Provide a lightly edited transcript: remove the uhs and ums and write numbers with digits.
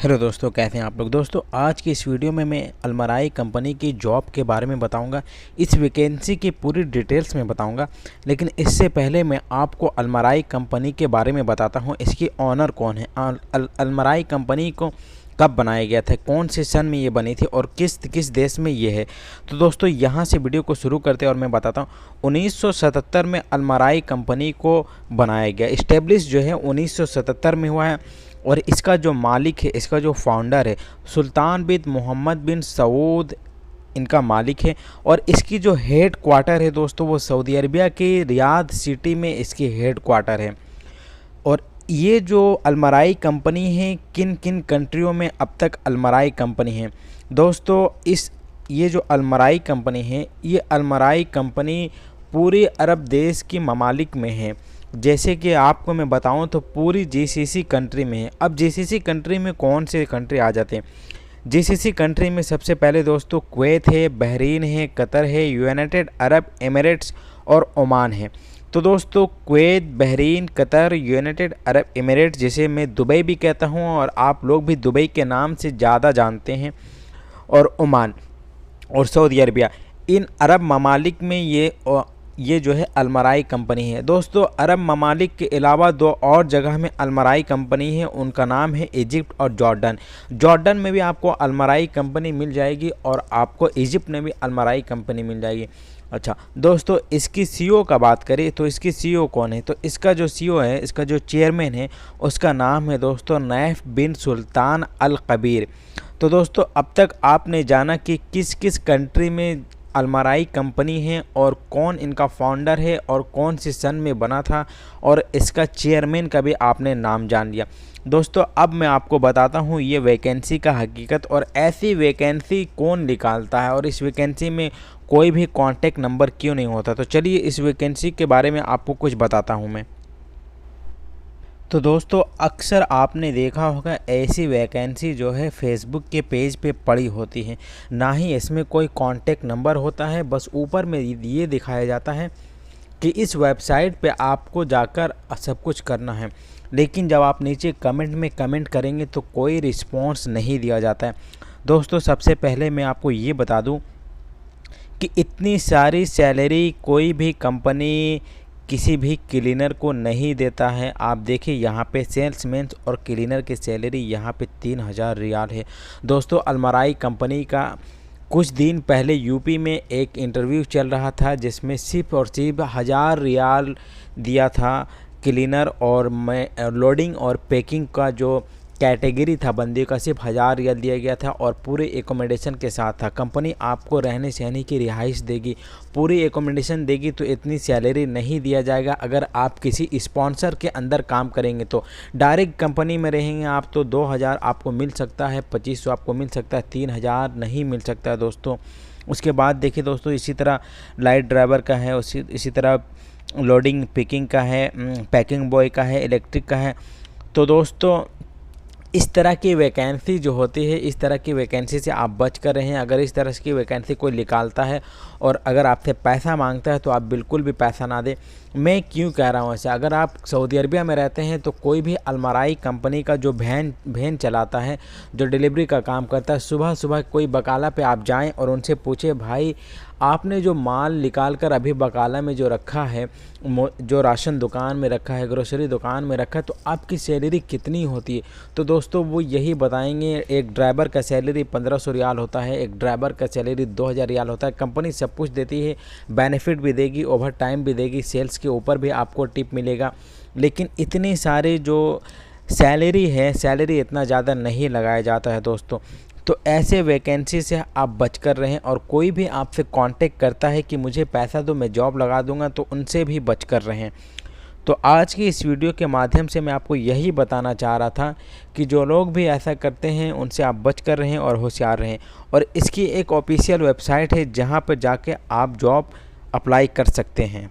Hello दोस्तों, कैसे हैं आप लोग। दोस्तों आज की इस वीडियो में मैं अलमराई कंपनी की जॉब के बारे में बताऊंगा। इस वैकेंसी की पूरी डिटेल्स में बताऊंगा, लेकिन इससे पहले मैं आपको अलमराई कंपनी के बारे में बताता हूं। इसकी ऑनर कौन है, अलमराई कंपनी को कब बनाया गया था, कौन से सन में ये बनी थी और किस किस देश में ये है। तो दोस्तों यहाँ से वीडियो को शुरू करते हैं और मैं बताता हूँ। 1977 में अलमराई कंपनी को बनाया गया। इस्टेब्लिश जो है 1977 में हुआ है और इसका जो मालिक है, इसका जो फाउंडर है, सुल्तान बिन मोहम्मद बिन सऊद इनका मालिक है। और इसकी जो हेड क्वार्टर है दोस्तों, वो सऊदी अरबिया के रियाद सिटी में इसकी हेड क्वार्टर है। और ये जो अलमराई कंपनी है, किन किन कंट्रियों में अब तक अलमराई कंपनी है दोस्तों, ये जो अलमराई कंपनी है, ये अलमराई कंपनी पूरे अरब देश की ममालिक में है। जैसे कि आपको मैं बताऊं तो पूरी जीसीसी कंट्री में है। अब जीसीसी कंट्री में कौन से कंट्री आ जाते हैं? जीसीसी कंट्री में सबसे पहले दोस्तों कुवैत है, बहरीन है, कतर है, यूनाइटेड अरब एमिरेट्स और ओमान है। तो दोस्तों Kuwait, Bahrain, Qatar, United Arab Emirates, जिसे मैं दुबई भी कहता हूँ और आप लोग भी दुबई के नाम से ज़्यादा जानते हैं, और ओमान और सऊदी अरबिया, इन अरब ममालिक में ये जो है अलमराई कंपनी है। दोस्तों अरब ममालिक के अलावा दो और जगह में अलमराई कंपनी है, उनका नाम है इजिप्ट और जॉर्डन। जॉर्डन में भी आपको अलमराई कंपनी मिल जाएगी और आपको इजिप्ट में भी अलमराई कंपनी मिल जाएगी। अच्छा दोस्तों, इसकी सीईओ का बात करें तो इसकी सीईओ कौन है? तो इसका जो सीईओ है, इसका जो चेयरमैन है, उसका नाम है दोस्तों नैफ बिन सुल्तान अल कबीर। तो दोस्तों अब तक आपने जाना कि किस किस कंट्री में अलमराई कंपनी है और कौन इनका फाउंडर है और कौन सी सन में बना था, और इसका चेयरमैन का भी आपने नाम जान लिया। दोस्तों अब मैं आपको बताता हूँ ये वैकेंसी का हकीकत, और ऐसी वैकेंसी कौन निकालता है और इस वैकेंसी में कोई भी कॉन्टैक्ट नंबर क्यों नहीं होता। तो चलिए इस वैकेंसी के बारे में आपको कुछ बताता हूँ मैं। तो दोस्तों अक्सर आपने देखा होगा ऐसी वैकेंसी जो है फेसबुक के पेज पे पड़ी होती है, ना ही इसमें कोई कांटेक्ट नंबर होता है, बस ऊपर में ये दिखाया जाता है कि इस वेबसाइट पे आपको जाकर सब कुछ करना है। लेकिन जब आप नीचे कमेंट में कमेंट करेंगे तो कोई रिस्पॉन्स नहीं दिया जाता है। दोस्तों सबसे पहले मैं आपको ये बता दूँ कि इतनी सारी सैलरी कोई भी कंपनी किसी भी क्लीनर को नहीं देता है। आप देखिए यहाँ पे सेल्समैन और क्लीनर की सैलरी यहाँ पे 3000 रियाल है। दोस्तों अलमराई कंपनी का कुछ दिन पहले यूपी में एक इंटरव्यू चल रहा था, जिसमें सिर्फ और सिर्फ 1000 रियाल दिया था क्लीनर, और मैं लोडिंग और पैकिंग का जो कैटेगरी था बंदे का, सिर्फ 1000 रियाल दिया गया था और पूरे एकोमोडेशन के साथ था। कंपनी आपको रहने सहने की रिहाइश देगी, पूरी एकोमोडेशन देगी, तो इतनी सैलरी नहीं दिया जाएगा। अगर आप किसी स्पॉन्सर के अंदर काम करेंगे तो डायरेक्ट कंपनी में रहेंगे आप तो 2000 आपको मिल सकता है, 2500 आपको मिल सकता है, 3000 नहीं मिल सकता है दोस्तों। उसके बाद देखिए दोस्तों, इसी तरह लाइट ड्राइवर का है, इसी तरह लोडिंग पिकिंग का है, पैकिंग बॉय का है, इलेक्ट्रिक का है। तो दोस्तों इस तरह की वैकेंसी जो होती है, इस तरह की वैकेंसी से आप बच कर रहें। अगर इस तरह की वैकेंसी कोई निकालता है और अगर आपसे पैसा मांगता है तो आप बिल्कुल भी पैसा ना दें। मैं क्यों कह रहा हूँ ऐसा? अगर आप सऊदी अरबिया में रहते हैं तो कोई भी अलमराई कंपनी का जो वैन चलाता है, जो डिलीवरी का काम करता है, सुबह सुबह कोई बकाला पे आप जाएं और उनसे पूछे, भाई आपने जो माल निकाल कर अभी बकाला में जो रखा है, जो राशन दुकान में रखा है, ग्रोसरी दुकान में रखा है, तो आपकी सैलरी कितनी होती है? तो दोस्तों वो यही बताएंगे। एक ड्राइवर का सैलरी 1500 रियाल होता है, एक ड्राइवर का सैलरी 2000 रियाल होता है। कंपनी सब कुछ देती है, बेनिफिट भी देगी, ओवर टाइम भी देगी, सेल्स के ऊपर भी आपको टिप मिलेगा। लेकिन इतनी सारे जो सैलरी है, सैलरी इतना ज़्यादा नहीं लगाया जाता है दोस्तों। तो ऐसे वैकेंसी से आप बचकर रहें, और कोई भी आपसे कांटेक्ट करता है कि मुझे पैसा दो मैं जॉब लगा दूंगा, तो उनसे भी बचकर रहें। तो आज की इस वीडियो के माध्यम से मैं आपको यही बताना चाह रहा था कि जो लोग भी ऐसा करते हैं उनसे आप बच कर रहें और होशियार रहें। और इसकी एक ऑफिशियल वेबसाइट है जहां पर जाके आप जॉब अप्लाई कर सकते हैं।